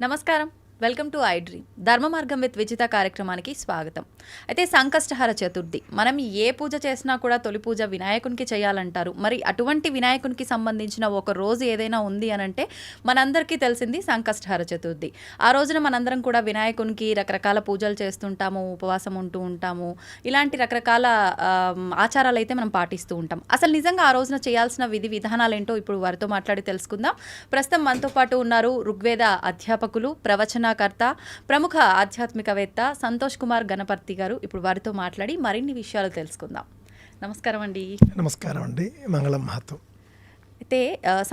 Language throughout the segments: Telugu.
నమస్కారం. వెల్కమ్ టు ఐ డ్రీమ్ ధర్మ మార్గం విత్ విజిత కార్యక్రమానికి స్వాగతం. అయితే సంకష్టహర చతుర్థి, మనం ఏ పూజ చేసినా కూడా తొలి పూజ వినాయకునికి చేయాలంటారు. మరి అటువంటి వినాయకునికి సంబంధించిన ఒక రోజు ఏదైనా ఉంది అని అంటే మనందరికీ తెలిసింది సంకష్టహర చతుర్థి. ఆ రోజున మనందరం కూడా వినాయకునికి రకరకాల పూజలు చేస్తుంటాము, ఉపవాసం ఉంటూ ఉంటాము. ఇలాంటి రకరకాల ఆచారాలు అయితే మనం పాటిస్తూ ఉంటాం. అసలు నిజంగా ఆ రోజున చేయాల్సిన విధి విధానాలు ఏంటో ఇప్పుడు వారితో మాట్లాడి తెలుసుకుందాం. ప్రస్తుతం మనతో పాటు ఉన్నారు ఋగ్వేద అధ్యాపకులు, ప్రవచనకర్త, ప్రముఖ ఆధ్యాత్మికవేత్త సంతోష్ కుమార్ గణపతి గారు. ఇప్పుడు వారితో మాట్లాడి మరిన్ని విషయాలు తెలుసుకుందాం. నమస్కారం అండి. నమస్కారం అండి. మంగళం మహత్వం. అయితే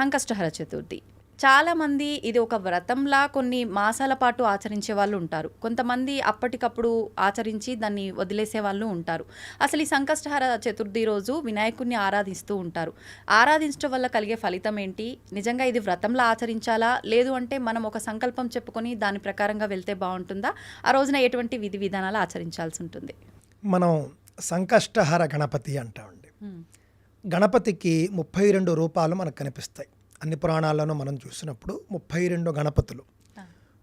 సంకష్టహర చతుర్థి చాలామంది ఇది ఒక వ్రతంలా కొన్ని మాసాల పాటు ఆచరించే వాళ్ళు ఉంటారు. కొంతమంది అప్పటికప్పుడు ఆచరించి దాన్ని వదిలేసే వాళ్ళు ఉంటారు. అసలు ఈ సంకష్టహర చతుర్థి రోజు వినాయకుడిని ఆరాధిస్తూ ఉంటారు. ఆరాధించడం వల్ల కలిగే ఫలితం ఏంటి? నిజంగా ఇది వ్రతంలా ఆచరించాలా, లేదు అంటే మనం ఒక సంకల్పం చెప్పుకొని దాని ప్రకారంగా వెళ్తే బాగుంటుందా? ఆ రోజున ఎటువంటి విధి విధానాలు ఆచరించాల్సి ఉంటుంది? మనం సంకష్టహర గణపతి అంటామండి. గణపతికి 32 రూపాలు మనకు కనిపిస్తాయి. అన్ని పురాణాల్లోనూ మనం చూసినప్పుడు 32 గణపతులు,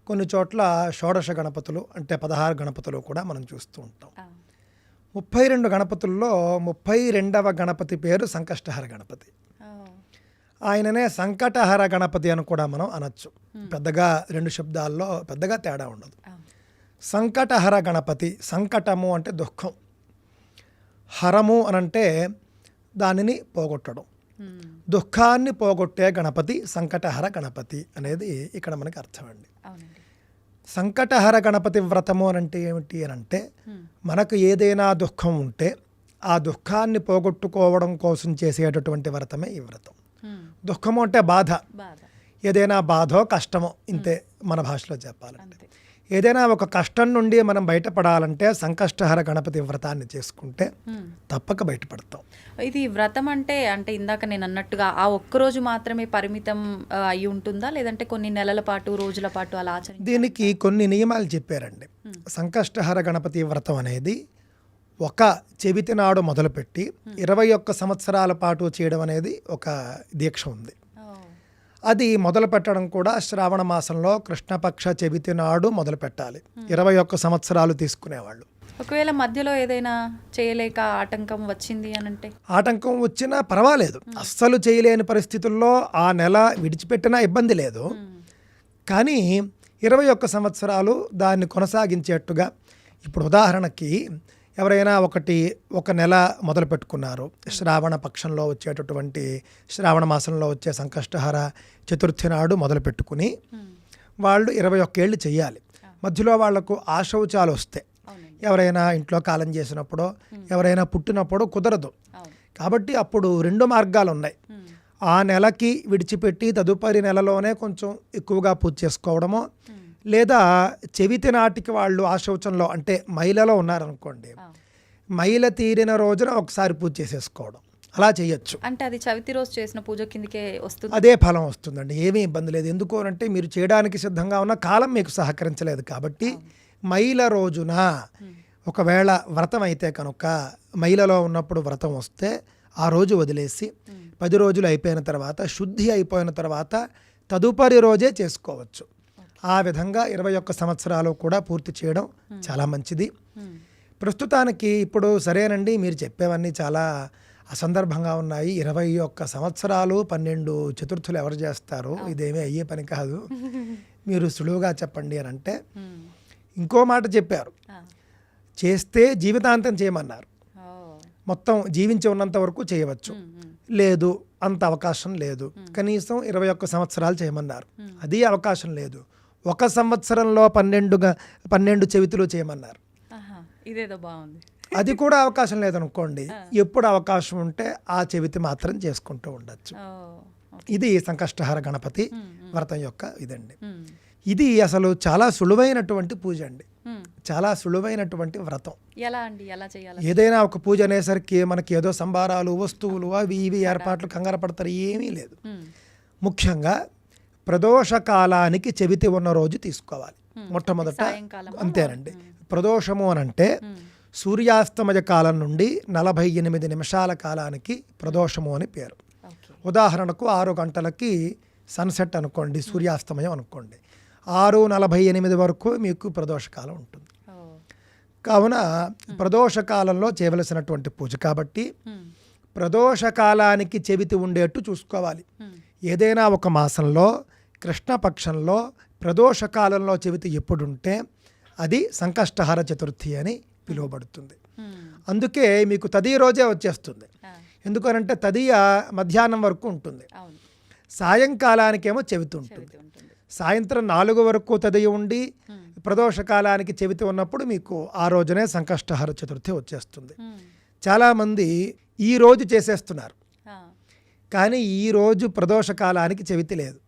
కొన్ని చోట్ల షోడశ గణపతులు అంటే 16 గణపతులు కూడా మనం చూస్తూ ఉంటాం. 32 గణపతుల్లో 32వ గణపతి పేరు సంకష్టహర గణపతి. ఆయననే సంకటహర గణపతి అని కూడా మనం అనొచ్చు. పెద్దగా రెండు శబ్దాల్లో పెద్దగా తేడా ఉండదు. సంకటహర గణపతి, సంకటము అంటే దుఃఖం, హరము అనంటే దానిని పోగొట్టడం, దుఃఖాన్ని పోగొట్టే గణపతి సంకటహర గణపతి అనేది ఇక్కడ మనకి అర్థం అండి. సంకటహర గణపతి వ్రతము అనంటే ఏమిటి అనంటే, మనకు ఏదైనా దుఃఖం ఉంటే ఆ దుఃఖాన్ని పోగొట్టుకోవడం కోసం చేసేటటువంటి వ్రతమే ఈ వ్రతం. దుఃఖము అంటే బాధ, ఏదైనా బాధో కష్టమో, ఇంతే మన భాషలో చెప్పాలంటే. ఏదైనా ఒక కష్టం నుండి మనం బయటపడాలంటే సంకష్టహర గణపతి వ్రతాన్ని చేసుకుంటే తప్పక బయటపడతాం. ఇది వ్రతం అంటే ఇందాక నేను అన్నట్టుగా ఆ ఒక్కరోజు మాత్రమే పరిమితం అయి ఉంటుందా, లేదంటే కొన్ని నెలల పాటు, రోజుల పాటు అలా ఆచరించాలి? దీనికి కొన్ని నియమాలు చెప్పారండి. సంకష్టహర గణపతి వ్రతం అనేది ఒక చెవితి నాడు మొదలుపెట్టి 21 సంవత్సరాల పాటు చేయడం అనేది ఒక దీక్ష ఉంది. అది మొదలు పెట్టడం కూడా శ్రావణ మాసంలో కృష్ణపక్ష చెవితి నాడు మొదలు పెట్టాలి. 21 సంవత్సరాలు తీసుకునేవాళ్ళు. ఒకవేళ మధ్యలో ఏదైనా చేయలేక ఆటంకం వచ్చింది అని అంటే? ఆటంకం వచ్చినా పర్వాలేదు, అస్సలు చేయలేని పరిస్థితుల్లో ఆ నెల విడిచిపెట్టినా ఇబ్బంది లేదు. కానీ 21 సంవత్సరాలు దాన్ని కొనసాగించేట్టుగా, ఇప్పుడు ఉదాహరణకి ఎవరైనా ఒక నెల మొదలు పెట్టుకున్నారు, శ్రావణ పక్షంలో వచ్చేటటువంటి శ్రావణ మాసంలో వచ్చే సంకష్టహర చతుర్థి నాడు మొదలు పెట్టుకుని వాళ్ళు 21 ఏళ్ళు చెయ్యాలి. మధ్యలో వాళ్లకు ఆశౌచాలు వస్తే, ఎవరైనా ఇంట్లో కాలం చేసినప్పుడో, ఎవరైనా పుట్టినప్పుడో కుదరదు. కాబట్టి అప్పుడు 2 మార్గాలు ఉన్నాయి. ఆ నెలకి విడిచిపెట్టి తదుపరి నెలలోనే కొంచెం ఎక్కువగా పూజ చేసుకోవడమో, లేదా చెవితి నాటికి వాళ్ళు ఆశౌచంలో అంటే మైలలో ఉన్నారనుకోండి, మైల తీరిన రోజున ఒకసారి పూజ చేసేసుకోవడం, అలా చేయొచ్చు. అంటే అది చవితి రోజు చేసిన పూజ కిందకే వస్తుంది, అదే ఫలం వస్తుందండి. ఏమీ ఇబ్బంది లేదు. ఎందుకు అంటే మీరు చేయడానికి సిద్ధంగా ఉన్న కాలం మీకు సహకరించలేదు కాబట్టి మైల రోజున ఒకవేళ వ్రతం అయితే కనుక, మైలలో ఉన్నప్పుడు వ్రతం వస్తే ఆ రోజు వదిలేసి 10 రోజులు అయిపోయిన తర్వాత, శుద్ధి అయిపోయిన తర్వాత తదుపరి రోజే చేసుకోవచ్చు. ఆ విధంగా 21 సంవత్సరాలు కూడా పూర్తి చేయడం చాలా మంచిది. ప్రస్తుతానికి ఇప్పుడు సరేనండి, మీరు చెప్పేవన్నీ చాలా అసందర్భంగా ఉన్నాయి. 21 సంవత్సరాలు 12 చతుర్థులు ఎవరు చేస్తారు? ఇదేమీ అయ్యే పని కాదు, మీరు సులువుగా చెప్పండి అని అంటే, ఇంకో మాట చెప్పారు, చేస్తే జీవితాంతం చేయమన్నారు. మొత్తం జీవించి ఉన్నంత వరకు చేయవచ్చు, లేదు అంత అవకాశం లేదు, కనీసం 21 సంవత్సరాలు చేయమన్నారు. అది అవకాశం లేదు, 1 సంవత్సరంలో 12 చెవితులు చేయమన్నారు. ఇదేదో బాగుంది. అది కూడా అవకాశం లేదనుకోండి, ఎప్పుడు అవకాశం ఉంటే ఆ చెవితి మాత్రం చేసుకుంటూ ఉండొచ్చు. ఇది సంకష్టహర గణపతి వ్రతం యొక్క ఇదండి. ఇది అసలు చాలా సులువైనటువంటి పూజ అండి, చాలా సులువైనటువంటి వ్రతం. ఎలా అండి, ఎలా చేయాలి? ఏదైనా ఒక పూజ అనేసరికి మనకి ఏదో సంబారాలు, వస్తువులు, అవి ఇవి ఏర్పాట్లు కంగారు పడతారు, ఏమీ లేదు. ముఖ్యంగా ప్రదోష కాలానికి చెవితి ఉన్న రోజు తీసుకోవాలి మొట్టమొదట. అంతేనండి. ప్రదోషము అనంటే సూర్యాస్తమయ కాలం నుండి 48 నిమిషాల కాలానికి ప్రదోషము అని పేరు. ఉదాహరణకు 6 గంటలకి సన్సెట్ అనుకోండి, సూర్యాస్తమయం అనుకోండి, 6:48 వరకు మీకు ప్రదోషకాలం ఉంటుంది. కావున ప్రదోషకాలంలో చేయవలసినటువంటి పూజ కాబట్టి ప్రదోషకాలానికి చెవితి ఉండేట్టు చూసుకోవాలి. ఏదైనా ఒక మాసంలో కృష్ణపక్షంలో ప్రదోషకాలంలో చెవితి ఎప్పుడుంటే అది సంకష్టహర చతుర్థి అని పిలువబడుతుంది. అందుకే మీకు తదియ రోజే వచ్చేస్తుంది. ఎందుకనంటే తదియ మధ్యాహ్నం వరకు ఉంటుంది, సాయంకాలానికేమో చెవితి ఉంటుంది. సాయంత్రం 4 వరకు తదియ ఉండి ప్రదోషకాలానికి చెవితి ఉన్నప్పుడు మీకు ఆ రోజునే సంకష్టహర చతుర్థి వచ్చేస్తుంది. చాలామంది ఈ రోజు చేసేస్తున్నారు, కానీ ఈ రోజు ప్రదోషకాలానికి చెవితి లేదు.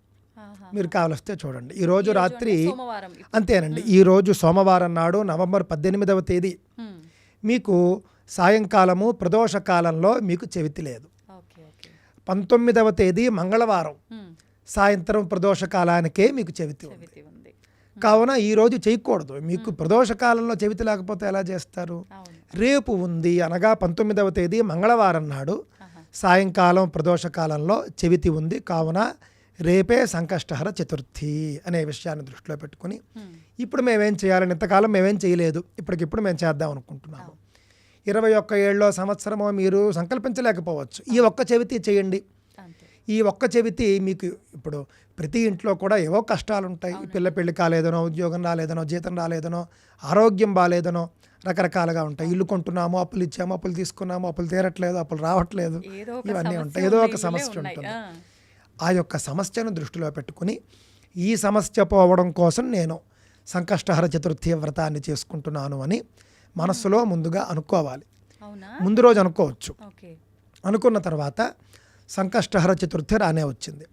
మీరు కావలిస్తే చూడండి, ఈరోజు రాత్రి అంతేనండి. ఈరోజు సోమవారం నాడు నవంబర్ 18వ తేదీ మీకు సాయంకాలము ప్రదోషకాలంలో మీకు చెవితి లేదు. 19వ తేదీ మంగళవారం సాయంత్రం ప్రదోషకాలానికే మీకు చెవితి ఉంది. కావున ఈరోజు చేయకూడదు. మీకు ప్రదోషకాలంలో చెవితి లేకపోతే ఎలా చేస్తారు? రేపు ఉంది అనగా 19వ తేదీ మంగళవారం నాడు సాయంకాలం ప్రదోషకాలంలో చెవితి ఉంది. కావున రేపే సంకష్టహర చతుర్థి అనే విషయాన్ని దృష్టిలో పెట్టుకుని ఇప్పుడు మేమేం చేయాలని, ఇంతకాలం మేమేం చేయలేదు, ఇప్పటికిప్పుడు మేము చేద్దాం అనుకుంటున్నాము. 21 ఏళ్ళలో సంవత్సరమో మీరు సంకల్పించలేకపోవచ్చు. ఈ ఒక్క చెవితి చేయండి. ఈ ఒక్క చెవితి మీకు ఇప్పుడు ప్రతి ఇంట్లో కూడా ఏవో కష్టాలు ఉంటాయి. పిల్ల పెళ్లి కాలేదనో, ఉద్యోగం రాలేదనో, జీతం రాలేదనో, ఆరోగ్యం బాలేదనో, రకరకాలుగా ఉంటాయి. ఇల్లు కొంటున్నాము, అప్పులు ఇచ్చాము, అప్పులు తీసుకున్నాము, అప్పులు తీరట్లేదు, అప్పులు రావట్లేదు, ఇవన్నీ ఉంటాయి. ఏదో ఒక సమస్య ఉంటుంది. ఆ యొక్క సమస్యను దృష్టిలో పెట్టుకుని ఈ సమస్య పోవడం కోసం నేను సంకష్టహర చతుర్థి వ్రతాన్ని చేసుకుంటున్నాను అని మనస్సులో ముందుగా అనుకోవాలి. ముందు రోజు అనుకోవచ్చు. అనుకున్న తర్వాత సంకష్టహర చతుర్థి రానే వచ్చింది.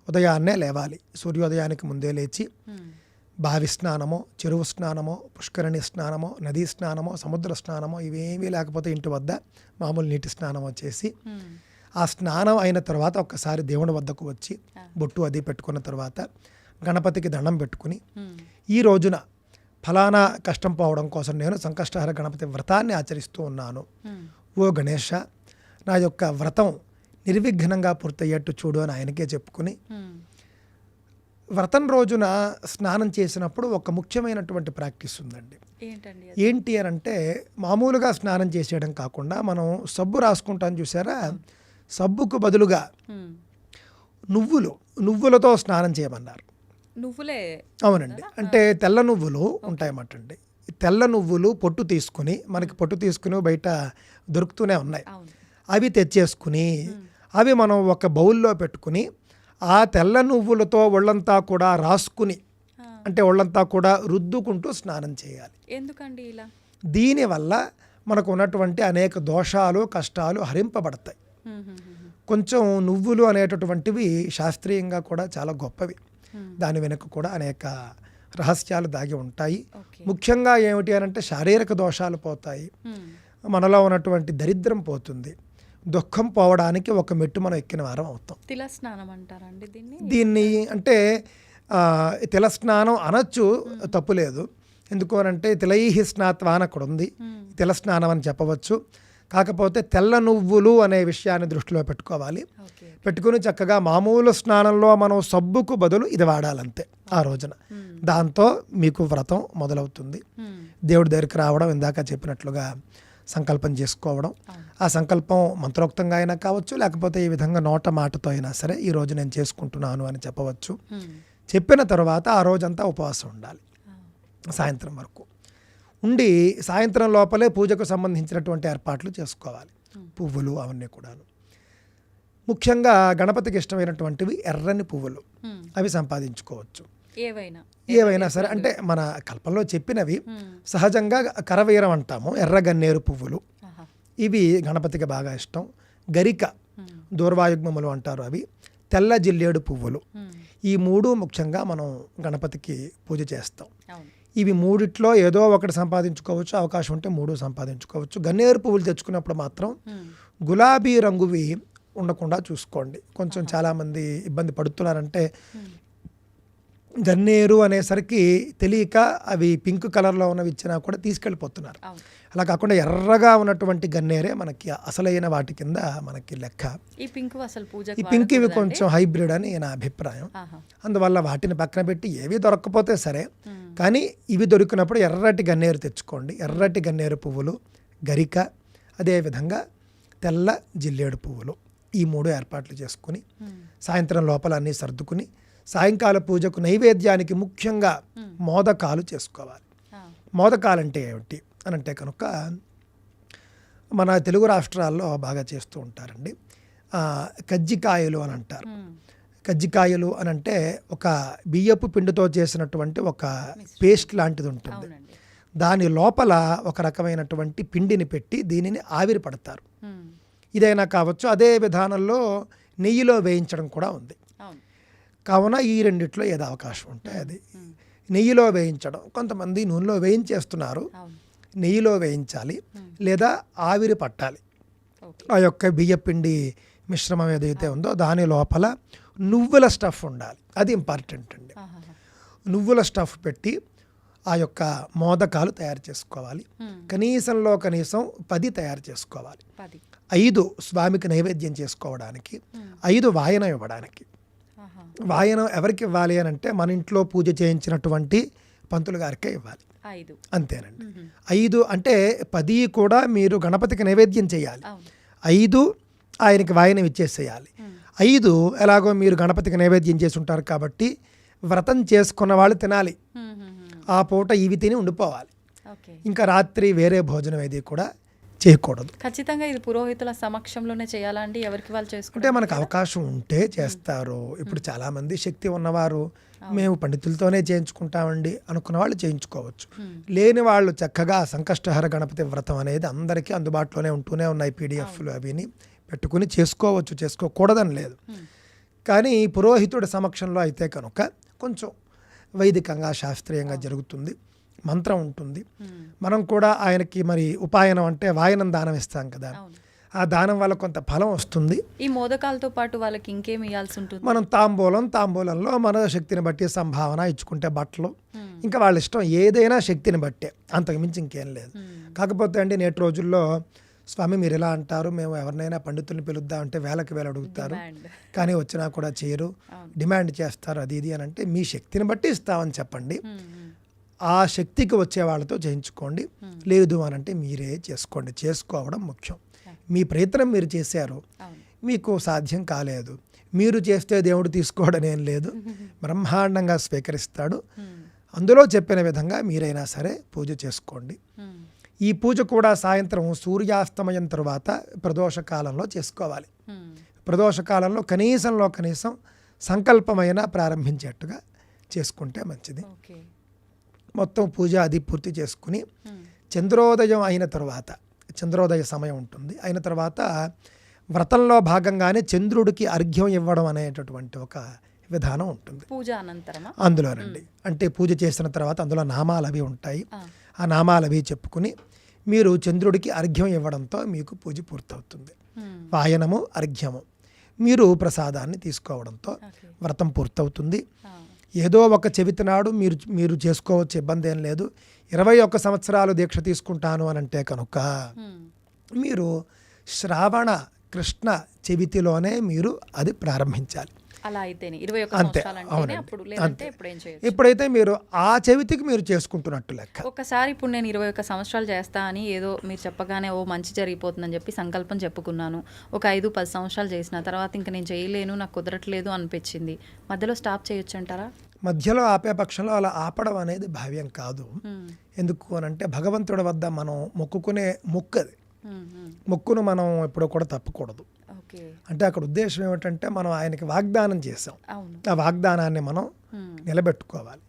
ఉదయాన్నే లేవాలి. సూర్యోదయానికి ముందే లేచి బావి స్నానమో, చెరువు స్నానమో, పుష్కరిణి స్నానమో, నదీ స్నానమో, సముద్ర స్నానమో, ఇవేమీ లేకపోతే ఇంటి వద్ద మామూలు నీటి స్నానమో చేసి ఆ స్నానం అయిన తర్వాత ఒక్కసారి దేవుని వద్దకు వచ్చి బొట్టు అది పెట్టుకున్న తర్వాత గణపతికి దండం పెట్టుకుని ఈ రోజున ఫలానా కష్టం పోవడం కోసం నేను సంకష్టహర గణపతి వ్రతాన్ని ఆచరిస్తూ ఉన్నాను. ఓ గణేష, నా యొక్క వ్రతం నిర్విఘ్నంగా పూర్తయ్యేట్టు చూడు అని ఆయనకే చెప్పుకుని వ్రతం రోజున స్నానం చేసినప్పుడు ఒక ముఖ్యమైనటువంటి ప్రాక్టీస్ ఉందండి. ఏంటి అని అంటే, మామూలుగా స్నానం చేసేయడం కాకుండా మనం సబ్బు రాసుకుంటాం చూసారా, సబ్బుకు బదులుగా నువ్వులతో స్నానం చేయమన్నారు. నువ్వులే? అవునండి. అంటే తెల్ల నువ్వులు ఉంటాయన్నమాట అండి. తెల్ల నువ్వులు పొట్టు తీసుకుని, మనకి పొట్టు తీసుకుని బయట దొరుకుతూనే ఉన్నాయి, అవి తెచ్చేసుకుని అవి మనం ఒక బౌల్లో పెట్టుకుని ఆ తెల్ల నువ్వులతో ఒళ్ళంతా కూడా రాసుకుని, అంటే ఒళ్ళంతా కూడా రుద్దుకుంటూ స్నానం చేయాలి. ఎందుకండి ఇలా? దీనివల్ల మనకు ఉన్నటువంటి అనేక దోషాలు, కష్టాలు హరింపబడతాయి. కొంచెం నువ్వులు అనేటటువంటివి శాస్త్రీయంగా కూడా చాలా గొప్పవి. దాని వెనుక కూడా అనేక రహస్యాలు దాగి ఉంటాయి. ముఖ్యంగా ఏమిటి అని అంటే, శారీరక దోషాలు పోతాయి, మనలో ఉన్నటువంటి దరిద్రం పోతుంది, దుఃఖం పోవడానికి ఒక మెట్టు మనం ఎక్కిన వారం అవుతాం. తిల స్నానం అంటారండి దీన్ని? అంటే తిల స్నానం అనొచ్చు, తప్పులేదు. ఎందుకు అనంటే తిలైహి స్నాత్వా అని అక్కడ ఉంది, తిల స్నానం అని చెప్పవచ్చు. కాకపోతే తెల్ల నువ్వులు అనే విషయాన్ని దృష్టిలో పెట్టుకోవాలి. పెట్టుకుని చక్కగా మామూలు స్నానంలో మనం సబ్బుకు బదులు ఇది వాడాలంతే ఆ రోజున. దాంతో మీకు వ్రతం మొదలవుతుంది. దేవుడి దగ్గరికి రావడం, ఇందాక చెప్పినట్లుగా సంకల్పం చేసుకోవడం. ఆ సంకల్పం మంత్రోక్తంగా అయినా కావచ్చు, లేకపోతే ఈ విధంగా నోట మాటతో అయినా సరే ఈ రోజు నేను చేసుకుంటున్నాను అని చెప్పవచ్చు. చెప్పిన తర్వాత ఆ రోజంతా ఉపవాసం ఉండాలి, సాయంత్రం వరకు ఉండి సాయంత్రం లోపలే పూజకు సంబంధించినటువంటి ఏర్పాట్లు చేసుకోవాలి. పువ్వులు అవన్నీ కూడాను. ముఖ్యంగా గణపతికి ఇష్టమైనటువంటివి ఎర్రని పువ్వులు, అవి సంపాదించుకోవచ్చు. ఏవైనా సరే, అంటే మన కల్పంలో చెప్పినవి సహజంగా కరవీరం అంటాము, ఎర్రగన్నేరు పువ్వులు, ఇవి గణపతికి బాగా ఇష్టం. గరిక, దూర్వాయుగ్మములు అంటారు, అవి. తెల్ల జిల్లేడు పువ్వులు, ఈ మూడు ముఖ్యంగా మనం గణపతికి పూజ చేస్తాం. ఇవి మూడిట్లో ఏదో ఒకటి సంపాదించుకోవచ్చు, అవకాశం ఉంటే మూడు సంపాదించుకోవచ్చు. గన్నేరు పువ్వులు తెచ్చుకున్నప్పుడు మాత్రం గులాబీ రంగువి ఉండకుండా చూసుకోండి. కొంచెం చాలామంది ఇబ్బంది పడుతున్నారంటే గన్నేరు అనేసరికి తెలియక అవి పింక్ కలర్లో ఉన్నవి ఇచ్చినా కూడా తీసుకెళ్ళిపోతున్నారు. అవును. అలా కాకుండా ఎర్రగా ఉన్నటువంటి గన్నేరే మనకి అసలైన వాటి కింద మనకి లెక్క. ఈ పింక్ అసలు పూజ ఈ పింక్ ఇవి కొంచెం హైబ్రిడ్ అని నా అభిప్రాయం. అందువల్ల వాటిని పక్కన పెట్టి ఏవి దొరకకపోతే సరే, కానీ ఇవి దొరికినప్పుడు ఎర్రటి గన్నేరు తెచ్చుకోండి. ఎర్రటి గన్నేరు పువ్వులు, గరిక, అదేవిధంగా తెల్ల జిల్లేడు పువ్వులు, ఈ 3 ఏర్పాట్లు చేసుకుని సాయంత్రం లోపల అన్నీ సర్దుకుని సాయంకాల పూజకు నైవేద్యానికి ముఖ్యంగా మోదకాలు చేసుకోవాలి. మోదకాలంటే ఏమిటి అని అంటే కనుక మన తెలుగు రాష్ట్రాల్లో బాగా చేస్తూ ఉంటారండి. కజ్జికాయలు అని అంటారు. కజ్జికాయలు అని అంటే ఒక బియ్యపు పిండితో చేసినటువంటి ఒక పేస్ట్ లాంటిది ఉంటుంది. దాని లోపల ఒక రకమైనటువంటి పిండిని పెట్టి దీనిని ఆవిరి పడతారు. ఇదైనా కావచ్చు. అదే విధానంలో నెయ్యిలో వేయించడం కూడా ఉంది. కావున ఈ రెండిట్లో ఏదో అవకాశం ఉంటే అది. నెయ్యిలో వేయించడం, కొంతమంది నూనెలో వేయించేస్తున్నారు. నెయ్యిలో వేయించాలి లేదా ఆవిరి పట్టాలి. ఆ యొక్క బియ్యపిండి మిశ్రమం ఏదైతే ఉందో దాని లోపల నువ్వుల స్టఫ్ ఉండాలి. అది ఇంపార్టెంట్ అండి. నువ్వుల స్టఫ్ పెట్టి ఆ యొక్క మోదకాలు తయారు చేసుకోవాలి. కనీసంలో కనీసం 10 తయారు చేసుకోవాలి. 5 స్వామికి నైవేద్యం చేసుకోవడానికి, 5 వాయనం ఇవ్వడానికి. వాయనం ఎవరికి ఇవ్వాలి అని అంటే మన ఇంట్లో పూజ చేయించినటువంటి పంతులు గారికే ఇవ్వాలి. అంతేనండి. 5 అంటే 10 కూడా మీరు గణపతికి నైవేద్యం చేయాలి. 5 ఆయనకి వాయనం ఇచ్చేసేయాలి. 5 ఎలాగో మీరు గణపతికి నైవేద్యం చేసి ఉంటారు కాబట్టి వ్రతం చేసుకున్న వాళ్ళు తినాలి. ఆ పూట ఇవి తిని ఉండిపోవాలి. ఇంకా రాత్రి వేరే భోజనం ఏది కూడా చేయకూడదు. ఖచ్చితంగా ఇది పురోహితుల సమక్షంలోనే చేయాలండి. ఎవరికి వాళ్ళు చేసుకుంటే మనకు అవకాశం ఉంటే చేస్తారు. ఇప్పుడు చాలామంది శక్తి ఉన్నవారు మేము పండితులతోనే చేయించుకుంటామండి అనుకున్న వాళ్ళు చేయించుకోవచ్చు. లేని వాళ్ళు చక్కగా సంకష్టహర గణపతి వ్రతం అనేది అందరికీ అందుబాటులోనే ఉంటూనే ఉన్నాయి. పీడిఎఫ్లు అవిని పెట్టుకుని చేసుకోవచ్చు, చేసుకోకూడదని లేదు. కానీ పురోహితుడి సమక్షంలో అయితే కనుక కొంచెం వైదికంగా శాస్త్రీయంగా జరుగుతుంది. మంత్రం ఉంటుంది. మనం కూడా ఆయనకి మరి ఉపాయనం అంటే వాయనం దానం ఇస్తాం కదా, ఆ దానం వల్ల కొంత ఫలం వస్తుంది. ఈ మోదకాలతో పాటు వాళ్ళకి ఇంకేం ఇవ్వాల్సి ఉంటుంది? మనం తాంబూలంలో మన శక్తిని బట్టి సంభావన ఇచ్చుకుంటే బట్టలు, ఇంకా వాళ్ళ ఇష్టం ఏదైనా శక్తిని బట్టే, అంతకుమించి ఇంకేం లేదు. కాకపోతే అండి నేటి రోజుల్లో స్వామి మీరు ఎలా అంటారు, మేము ఎవరినైనా పండితుల్ని పిలుద్దాం అంటే వేలకు వేలు అడుగుతారు, కానీ వచ్చినా కూడా చేయరు, డిమాండ్ చేస్తారు, అది ఇది అని అంటే మీ శక్తిని బట్టి ఇస్తామని చెప్పండి. ఆ శక్తికి వచ్చే వాళ్ళతో చేయించుకోండి. లేదు అని అంటే మీరే చేసుకోండి. చేసుకోవడం ముఖ్యం. మీ ప్రయత్నం మీరు చేశారు, మీకు సాధ్యం కాలేదు, మీరు చేస్తే దేవుడు తీసుకోవడం ఏం లేదు, బ్రహ్మాండంగా స్వీకరిస్తాడు. అందులో చెప్పిన విధంగా మీరైనా సరే పూజ చేసుకోండి. ఈ పూజ కూడా సాయంత్రం సూర్యాస్తమయం తరువాత ప్రదోష కాలంలో చేసుకోవాలి. ప్రదోష కాలంలో కనీసం సంకల్పమైన ప్రారంభించేట్టుగా చేసుకుంటే మంచిది. మొత్తం పూజ అది పూర్తి చేసుకుని చంద్రోదయం అయిన తర్వాత, చంద్రోదయ సమయం ఉంటుంది, అయిన తర్వాత వ్రతంలో భాగంగానే చంద్రుడికి అర్ఘ్యం ఇవ్వడం అనేటటువంటి ఒక విధానం ఉంటుంది పూజ అనంతరం. అందులోనండి అంటే పూజ చేసిన తర్వాత అందులో నామాలు అవి ఉంటాయి. ఆ నామాలు అవి చెప్పుకుని మీరు చంద్రుడికి అర్ఘ్యం ఇవ్వడంతో మీకు పూజ పూర్తవుతుంది. వాయనము, అర్ఘ్యము, మీరు ప్రసాదాన్ని తీసుకోవడంతో వ్రతం పూర్తవుతుంది. ఏదో ఒక చవితి నాడు మీరు చేసుకోవచ్చు, ఇబ్బంది ఏం లేదు. 21 సంవత్సరాలు దీక్ష తీసుకుంటాను అని అంటే కనుక మీరు శ్రావణ కృష్ణ చవితిలోనే మీరు అది ప్రారంభించాలి. అలా అయితేనే అంతే. అవునండి, అంతే. ఎప్పుడైతే మీరు ఆ చవితికి మీరు చేసుకుంటున్నట్టు లెక్క. ఒకసారి ఇప్పుడు నేను 21 సంవత్సరాలు చేస్తా అని ఏదో మీరు చెప్పగానే ఓ మంచి జరిగిపోతుందని చెప్పి సంకల్పం చెప్పుకున్నాను. ఒక 5-10 సంవత్సరాలు చేసిన తర్వాత ఇంకా నేను చేయలేను, నాకు కుదరట్లేదు అనిపించింది, మధ్యలో స్టాప్ చేయొచ్చు అంటారా? మధ్యలో ఆపే పక్షంలో అలా ఆపడం అనేది భావ్యం కాదు. ఎందుకు అని అంటే భగవంతుడి వద్ద మనం మొక్కుకునే మొక్కది, మొక్కును మనం ఎప్పుడూ కూడా తప్పకూడదు. అంటే అక్కడ ఉద్దేశం ఏమిటంటే మనం ఆయనకి వాగ్దానం చేసాం, ఆ వాగ్దానాన్ని మనం నిలబెట్టుకోవాలి.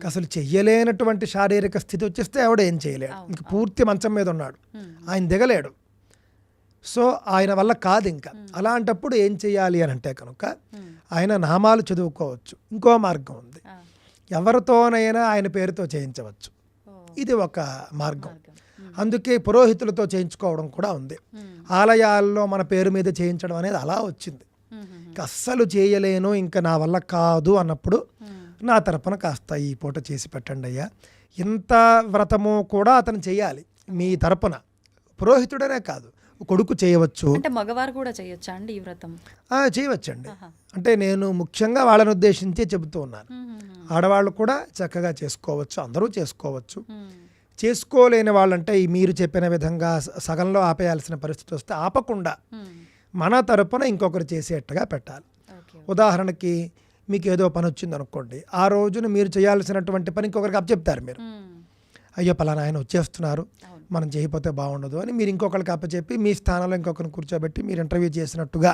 అసలు చెయ్యలేనటువంటి శారీరక స్థితి వచ్చేస్తే ఆవిడ ఏం చేయలేడు, ఇంక పూర్తి మంచం మీద ఉన్నాడు, ఆయన దిగలేడు. సో ఆయన వల్ల కాదు. ఇంకా అలాంటప్పుడు ఏం చేయాలి అని అంటే కనుక ఆయన నామాలు చదువుకోవచ్చు. ఇంకో మార్గం ఉంది, ఎవరితోనైనా ఆయన పేరుతో చేయించవచ్చు. ఇది ఒక మార్గం. అందుకే పురోహితులతో చేయించుకోవడం కూడా ఉంది. ఆలయాల్లో మన పేరు మీద చేయించడం అనేది అలా వచ్చింది. అస్సలు చేయలేను, ఇంకా నా వల్ల కాదు అన్నప్పుడు నా తరపున కాస్త ఈ పూట చేసి పెట్టండి అయ్యా. ఇంత వ్రతము కూడా అతను చేయాలి మీ తరపున, పురోహితుడనే కాదు, కొడుకు చేయవచ్చు. అంటే మగవారు కూడా చేయొచ్చా అండి ఈ వ్రతం? చేయవచ్చండి. అంటే నేను ముఖ్యంగా వాళ్ళని ఉద్దేశించి చెబుతూ ఉన్నాను. ఆడవాళ్ళు కూడా చక్కగా చేసుకోవచ్చు, అందరూ చేసుకోవచ్చు. చేసుకోలేని వాళ్ళంటే ఈ మీరు చెప్పిన విధంగా సగంలో ఆపేయాల్సిన పరిస్థితి వస్తే ఆపకుండా మన తరపున ఇంకొకరు చేసేట్టుగా పెట్టాలి. ఉదాహరణకి మీకు ఏదో పని వచ్చింది అనుకోండి, ఆ రోజున మీరు చేయాల్సినటువంటి పని ఇంకొకరికి అప్పచెప్తారు. మీరు అయ్యో పలానా ఆయన వచ్చేస్తున్నారు, మనం చేయకపోతే బాగుండదు అని మీరు ఇంకొకరికి అప్పచెప్పి మీ స్థానంలో ఇంకొకరిని కూర్చోబెట్టి మీరు ఇంటర్వ్యూ చేసినట్టుగా.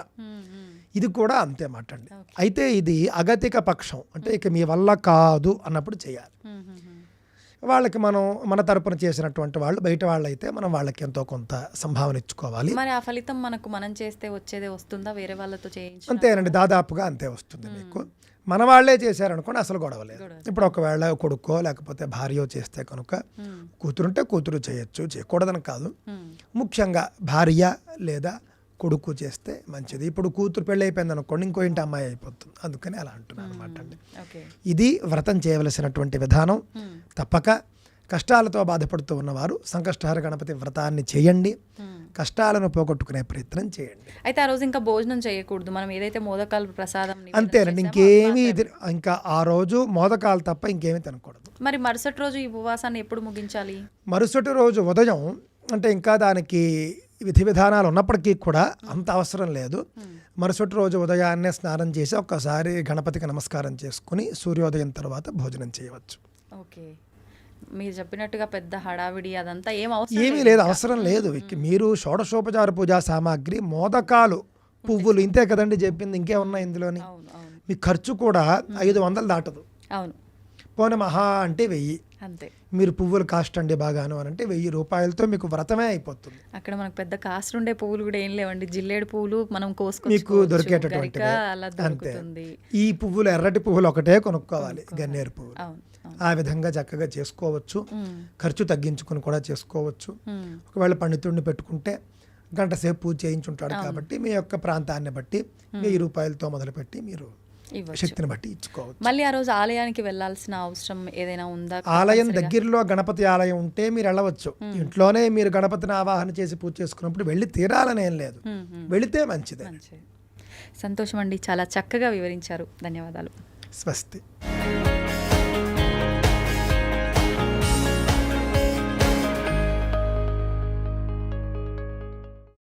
ఇది కూడా అంతే మాట అండి. అయితే ఇది అగతిక పక్షం, అంటే ఇక మీ వల్ల కాదు అన్నప్పుడు చేయాలి. వాళ్ళకి మనం మన తరపున చేసినటువంటి వాళ్ళు బయట వాళ్ళు అయితే మనం వాళ్ళకి ఎంతో కొంత సంభావన ఇచ్చుకోవాలి. మరి ఆ ఫలితం మనం చేస్తే వచ్చేదే వస్తుందా వేరే వాళ్ళతో చేయించి? అంతేనండి, దాదాపుగా అంతే వస్తుంది మీకు. మన వాళ్ళే చేశారనుకోండి అసలు గొడవ లేదు. ఇప్పుడు ఒకవేళ కొడుకో లేకపోతే భార్యో చేస్తే కనుక కూతురుంటే కూతురు చేయొచ్చు, చేయకూడదని కాదు. ముఖ్యంగా భార్య లేదా కొడుకు చేస్తే మంచిది. ఇప్పుడు కూతురు పెళ్ళి అయిపోయింది అనుకోండి, ఇంకో ఇంటి అమ్మాయి అయిపోతుంది, అందుకని అలా అంటున్నాను అనమాట అండి. ఇది వ్రతం చేయవలసినటువంటి విధానం. తప్పక కష్టాలతో బాధపడుతూ ఉన్నవారు సంకష్టహర గణపతి వ్రతాన్ని చేయండి, కష్టాలను పోగొట్టుకునే ప్రయత్నం చేయండి. అయితే ఆ రోజు ఇంకా భోజనం చేయకూడదు, మనం ఏదైతే మోదకాలు ప్రసాదం అంతేనండి, ఇంకేమీ ఇంకా ఆ రోజు మోదకాలు తప్ప ఇంకేమీ తినకూడదు. మరి మరుసటి రోజు ఈ ఉపవాసాన్ని ఎప్పుడు ముగించాలి? మరుసటి రోజు ఉదయం, అంటే ఇంకా దానికి విధి విధానాలు ఉన్నప్పటికీ కూడా అంత అవసరం లేదు. మరుసటి రోజు ఉదయాన్నే స్నానం చేసి ఒక్కసారి గణపతికి నమస్కారం చేసుకుని సూర్యోదయం తర్వాత భోజనం చేయవచ్చు. ఓకే, మీరు చెప్పినట్టుగా పెద్ద హడావిడి అదంతా ఏమీ లేదు, అవసరం లేదు. మీరు షోడశోపచార పూజా సామాగ్రి, మోదకాలు, పువ్వులు, ఇంతే కదండి చెప్పింది, ఇంకేమున్నాయి ఇందులోని. మీ ఖర్చు కూడా 500 దాటదు. అవును, పోనీ మహా అంటే 1000. అంతే. మీరు పువ్వులు కాస్ట్ అండి బాగాను అని అంటే 1000 రూపాయలతో మీకు వ్రతమే అయిపోతుంది. అక్కడ మనకు పెద్ద కాస్ట్ ఉండే పువ్వులు కూడా ఏం లేవండి, జిల్లేడు పువ్వులు మనం మీకు దొరికేటటువంటి అంతే. ఈ పువ్వులు, ఎర్రటి పువ్వులు ఒకటే కొనుక్కోవాలి, గన్నేరు పువ్వులు. ఆ విధంగా చక్కగా చేసుకోవచ్చు. ఖర్చు తగ్గించుకుని కూడా చేసుకోవచ్చు. ఒకవేళ పండితుడిని పెట్టుకుంటే గంట సేపు పూజ చేయించుంటాడు కాబట్టి మీ యొక్క ప్రాంతాన్ని బట్టి 1000 రూపాయలతో మొదలుపెట్టి మీరు శక్తిని బట్టి ఇచ్చుకోవచ్చు. మళ్ళీ ఆ రోజు ఆలయానికి వెళ్ళాల్సిన అవసరం ఏదైనా ఉందా? ఆలయం దగ్గరలో గణపతి ఆలయం ఉంటే మీరు వెళ్ళవచ్చు. ఇంట్లోనే మీరు గణపతిని ఆవాహన చేసి పూజ చేసుకున్నప్పుడు వెళ్ళి తీరాలని ఏం లేదు, వెళితే మంచిదే. సంతోషం అండి, చాలా చక్కగా వివరించారు, ధన్యవాదాలు. స్వస్తి.